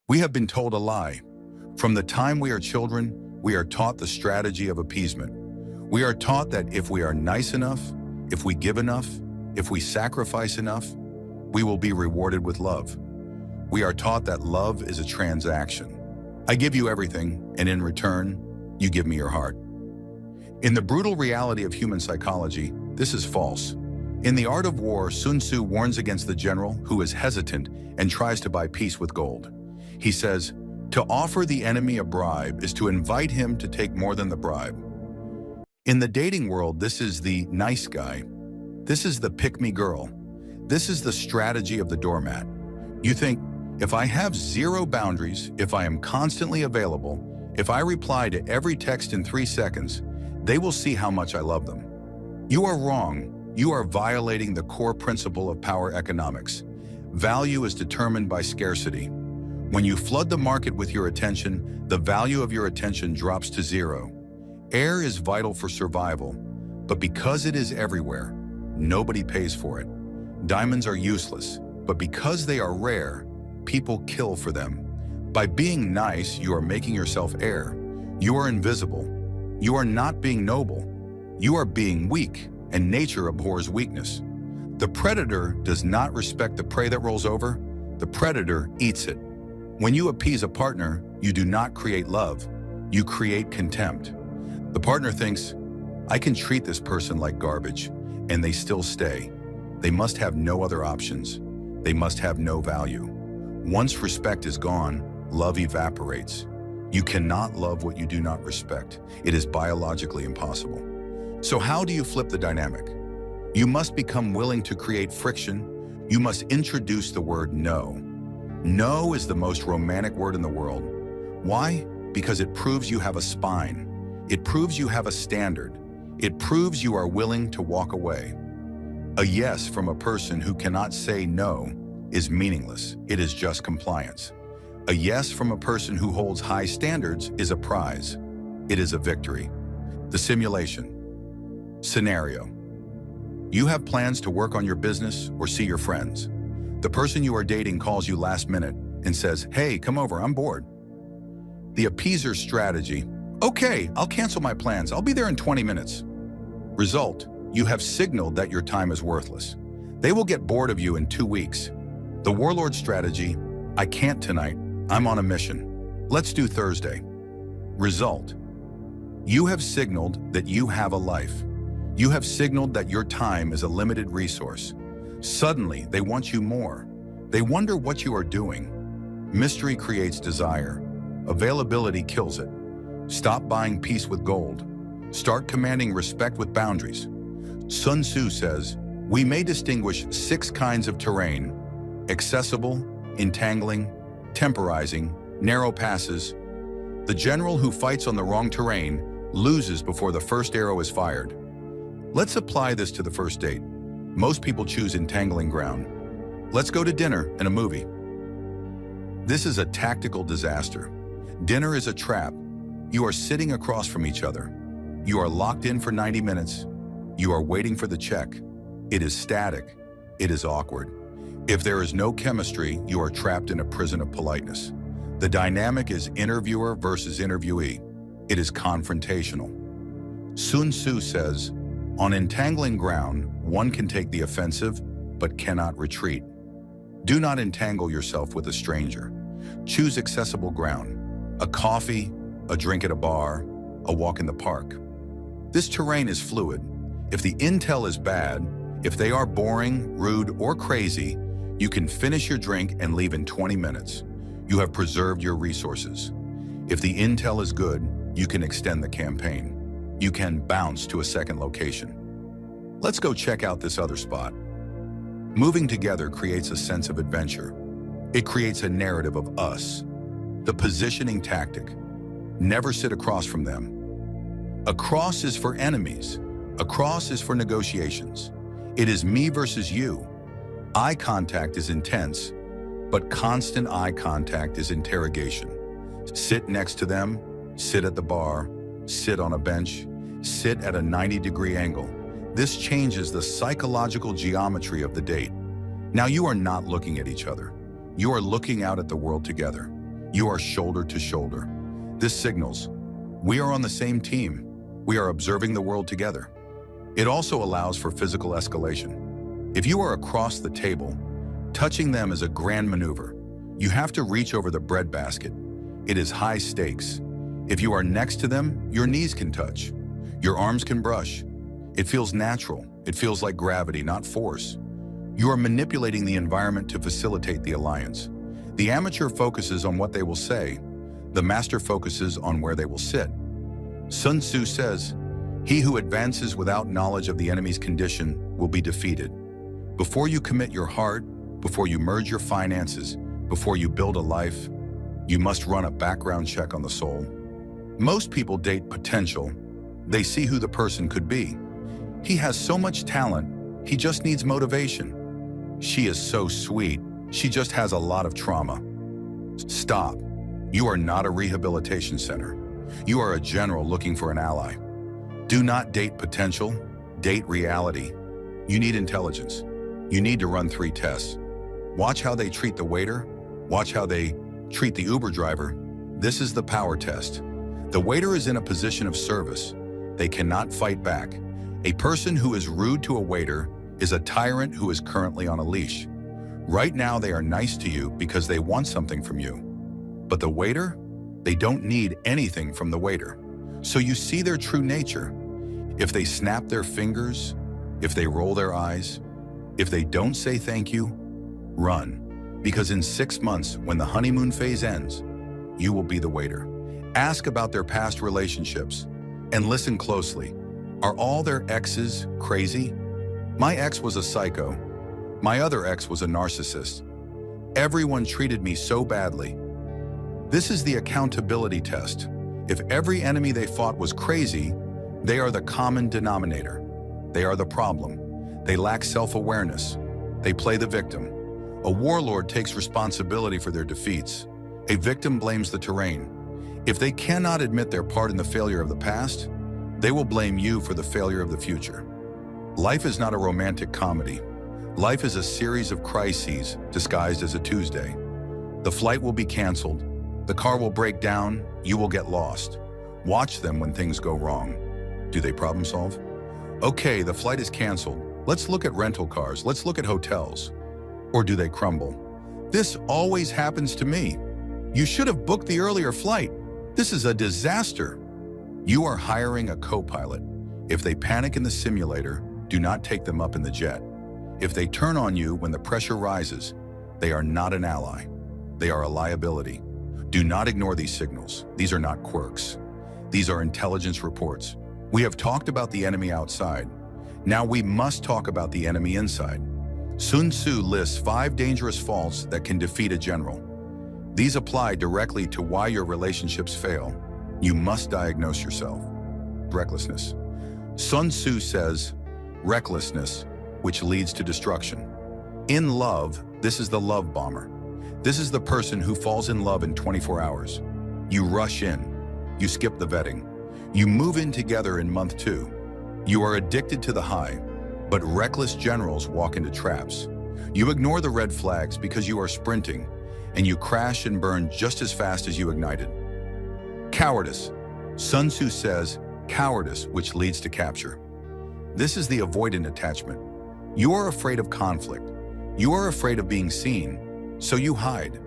We have been told a lie. From the time we are children, we are taught the strategy of appeasement. We are taught that if we are nice enough, if we give enough, if we sacrifice enough, we will be rewarded with love. We are taught that love is a transaction. I give you everything, and in return, you give me your heart. In the brutal reality of human psychology, this is false. In The Art of War, Sun Tzu warns against the general who is hesitant and tries to buy peace with gold. He says, "To offer the enemy a bribe is to invite him to take more than the bribe." In the dating world, this is the nice guy. This is the pick-me girl. This is the strategy of the doormat. You think, if I have zero boundaries, if I am constantly available, if I reply to every text in 3 seconds, they will see how much I love them. You are wrong. You are violating the core principle of power economics. Value is determined by scarcity. When you flood the market with your attention, the value of your attention drops to zero. Air is vital for survival, but because it is everywhere, nobody pays for it. Diamonds are useless, but because they are rare, people kill for them. By being nice, you are making yourself air. You are invisible. You are not being noble. You are being weak, and nature abhors weakness. The predator does not respect the prey that rolls over. The predator eats it. When you appease a partner, you do not create love. You create contempt. The partner thinks, I can treat this person like garbage, and they still stay. They must have no other options. They must have no value. Once respect is gone, love evaporates. You cannot love what you do not respect. It is biologically impossible. So how do you flip the dynamic? You must become willing to create friction. You must introduce the word no. No is the most romantic word in the world. Why? Because it proves you have a spine. It proves you have a standard. It proves you are willing to walk away. A yes from a person who cannot say no is meaningless. It is just compliance. A yes from a person who holds high standards is a prize. It is a victory. The simulation. Scenario. You have plans to work on your business or see your friends. The person you are dating calls you last minute and says, "Hey, come over, I'm bored." The appeaser strategy. "Okay, I'll cancel my plans. I'll be there in 20 minutes. Result, you have signaled that your time is worthless. They will get bored of you in 2 weeks. The warlord strategy. "I can't tonight. I'm on a mission. Let's do Thursday." Result, you have signaled that you have a life. You have signaled that your time is a limited resource. Suddenly, they want you more. They wonder what you are doing. Mystery creates desire. Availability kills it. Stop buying peace with gold. Start commanding respect with boundaries. Sun Tzu says, we may distinguish 6 kinds of terrain: accessible, entangling, temporizing, narrow passes. The general who fights on the wrong terrain loses before the first arrow is fired. Let's apply this to the first date. Most people choose entangling ground. Let's go to dinner and a movie. This is a tactical disaster. Dinner is a trap. You are sitting across from each other. You are locked in for 90 minutes. You are waiting for the check. It is static. It is awkward. If there is no chemistry, you are trapped in a prison of politeness. The dynamic is interviewer versus interviewee. It is confrontational. Sun Tzu says, on entangling ground, one can take the offensive, but cannot retreat. Do not entangle yourself with a stranger. Choose accessible ground. A coffee, a drink at a bar, a walk in the park. This terrain is fluid. If the intel is bad, if they are boring, rude, or crazy, you can finish your drink and leave in 20 minutes. You have preserved your resources. If the intel is good, you can extend the campaign. You can bounce to a second location. Let's go check out this other spot. Moving together creates a sense of adventure. It creates a narrative of us. The positioning tactic. Never sit across from them. A cross is for enemies. A cross is for negotiations. It is me versus you. Eye contact is intense, but constant eye contact is interrogation. Sit next to them, sit at the bar, sit on a bench, sit at a 90-degree angle. This changes the psychological geometry of the date. Now you are not looking at each other. You are looking out at the world together. You are shoulder to shoulder. This signals, we are on the same team. We are observing the world together. It also allows for physical escalation. If you are across the table, touching them is a grand maneuver. You have to reach over the breadbasket. It is high stakes. If you are next to them, your knees can touch. Your arms can brush. It feels natural. It feels like gravity, not force. You are manipulating the environment to facilitate the alliance. The amateur focuses on what they will say. The master focuses on where they will sit. Sun Tzu says, "He who advances without knowledge of the enemy's condition will be defeated." Before you commit your heart, before you merge your finances, before you build a life, you must run a background check on the soul. Most people date potential. They see who the person could be. He has so much talent, he just needs motivation. She is so sweet, she just has a lot of trauma. Stop. You are not a rehabilitation center. You are a general looking for an ally. Do not date potential, date reality. You need intelligence. You need to run 3 tests. Watch how they treat the waiter. Watch how they treat the Uber driver. This is the power test. The waiter is in a position of service. They cannot fight back. A person who is rude to a waiter is a tyrant who is currently on a leash. Right now they are nice to you because they want something from you. But the waiter, they don't need anything from the waiter. So you see their true nature. If they snap their fingers, if they roll their eyes, if they don't say thank you, run. Because in 6 months, when the honeymoon phase ends, you will be the waiter. Ask about their past relationships and listen closely. Are all their exes crazy? My ex was a psycho. My other ex was a narcissist. Everyone treated me so badly. This is the accountability test. If every enemy they fought was crazy, they are the common denominator. They are the problem. They lack self-awareness. They play the victim. A warlord takes responsibility for their defeats. A victim blames the terrain. If they cannot admit their part in the failure of the past, they will blame you for the failure of the future. Life is not a romantic comedy. Life is a series of crises disguised as a Tuesday. The flight will be canceled. The car will break down. You will get lost. Watch them when things go wrong. Do they problem solve? Okay, the flight is canceled. Let's look at rental cars. Let's look at hotels. Or do they crumble? This always happens to me. You should have booked the earlier flight. This is a disaster. You are hiring a co-pilot. If they panic in the simulator, do not take them up in the jet. If they turn on you when the pressure rises, they are not an ally. They are a liability. Do not ignore these signals. These are not quirks. These are intelligence reports. We have talked about the enemy outside. Now we must talk about the enemy inside. Sun Tzu lists 5 dangerous faults that can defeat a general. These apply directly to why your relationships fail. You must diagnose yourself. Recklessness. Sun Tzu says, recklessness, which leads to destruction. In love, this is the love bomber. This is the person who falls in love in 24 hours. You rush in. You skip the vetting. You move in together in month 2. You are addicted to the high, but reckless generals walk into traps. You ignore the red flags because you are sprinting, and you crash and burn just as fast as you ignited. Cowardice. Sun Tzu says, cowardice, which leads to capture. This is the avoidant attachment. You are afraid of conflict. You are afraid of being seen, so you hide.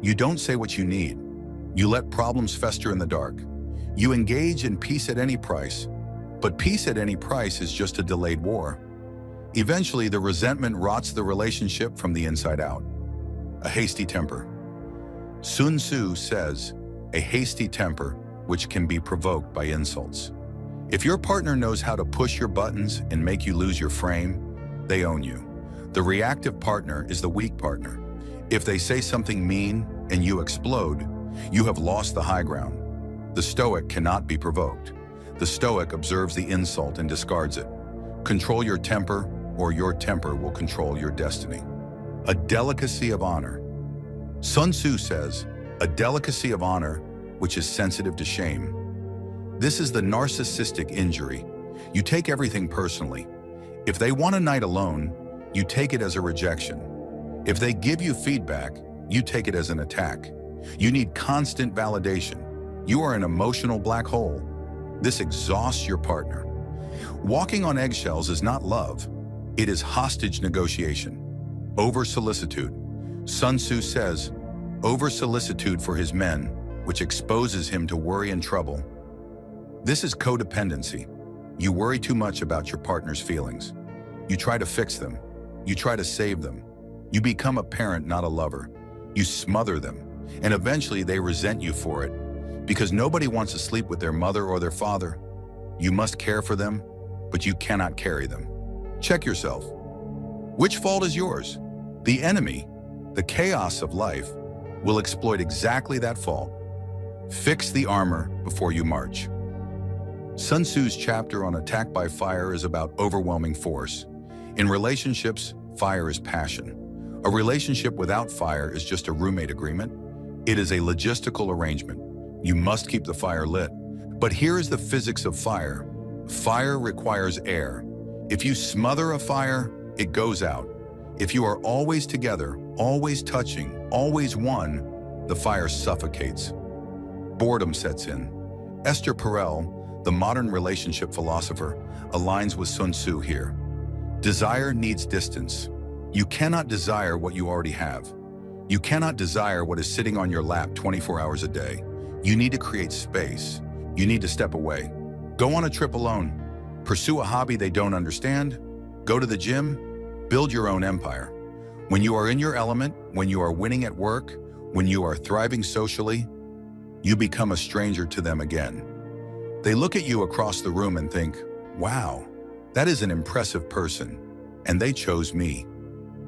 You don't say what you need. You let problems fester in the dark. You engage in peace at any price, but peace at any price is just a delayed war. Eventually, the resentment rots the relationship from the inside out. A hasty temper. Sun Tzu says, a hasty temper, which can be provoked by insults. If your partner knows how to push your buttons and make you lose your frame, they own you. The reactive partner is the weak partner. If they say something mean and you explode, you have lost the high ground. The stoic cannot be provoked. The stoic observes the insult and discards it. Control your temper, or your temper will control your destiny. A delicacy of honor. Sun Tzu says, a delicacy of honor, which is sensitive to shame. This is the narcissistic injury. You take everything personally. If they want a night alone, you take it as a rejection. If they give you feedback, you take it as an attack. You need constant validation. You are an emotional black hole. This exhausts your partner. Walking on eggshells is not love. It is hostage negotiation. Over-solicitude. Sun Tzu says, over-solicitude for his men, which exposes him to worry and trouble. This is codependency. You worry too much about your partner's feelings. You try to fix them. You try to save them. You become a parent, not a lover. You smother them, and eventually they resent you for it, because nobody wants to sleep with their mother or their father. You must care for them, but you cannot carry them. Check yourself. Which fault is yours? The enemy, the chaos of life, will exploit exactly that fault. Fix the armor before you march. Sun Tzu's chapter on attack by fire is about overwhelming force. In relationships, fire is passion. A relationship without fire is just a roommate agreement. It is a logistical arrangement. You must keep the fire lit. But here is the physics of fire. Fire requires air. If you smother a fire, it goes out. If you are always together, always touching, always one, the fire suffocates. Boredom sets in. Esther Perel, the modern relationship philosopher, aligns with Sun Tzu here. Desire needs distance. You cannot desire what you already have. You cannot desire what is sitting on your lap 24 hours a day. You need to create space. You need to step away. Go on a trip alone. Pursue a hobby they don't understand. Go to the gym. Build your own empire. When you are in your element, when you are winning at work, when you are thriving socially, you become a stranger to them again. They look at you across the room and think, wow, that is an impressive person, and they chose me.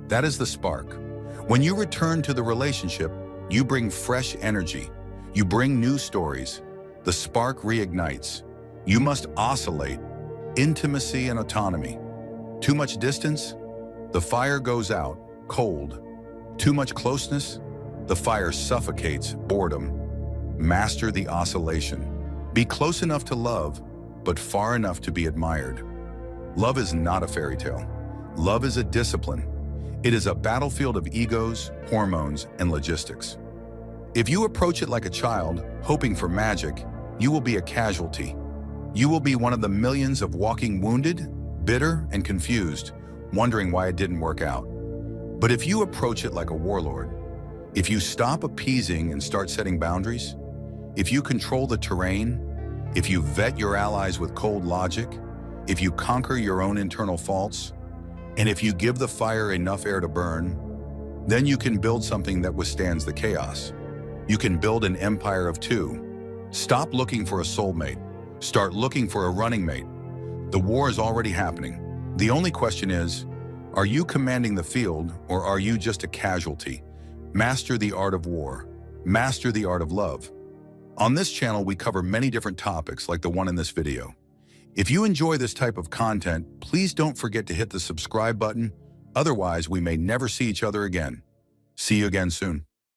That is the spark. When you return to the relationship, you bring fresh energy. You bring new stories. The spark reignites. You must oscillate. Intimacy and autonomy. Too much distance? The fire goes out, cold. Too much closeness? The fire suffocates, boredom. Master the oscillation. Be close enough to love, but far enough to be admired. Love is not a fairy tale. Love is a discipline. It is a battlefield of egos, hormones, and logistics. If you approach it like a child, hoping for magic, you will be a casualty. You will be one of the millions of walking wounded, bitter, and confused, wondering why it didn't work out. But if you approach it like a warlord, if you stop appeasing and start setting boundaries, if you control the terrain, if you vet your allies with cold logic, if you conquer your own internal faults, and if you give the fire enough air to burn, then you can build something that withstands the chaos. You can build an empire of two. Stop looking for a soulmate. Start looking for a running mate. The war is already happening. The only question is, are you commanding the field or are you just a casualty? Master the art of war. Master the art of love. On this channel, we cover many different topics like the one in this video. If you enjoy this type of content, please don't forget to hit the subscribe button. Otherwise, we may never see each other again. See you again soon.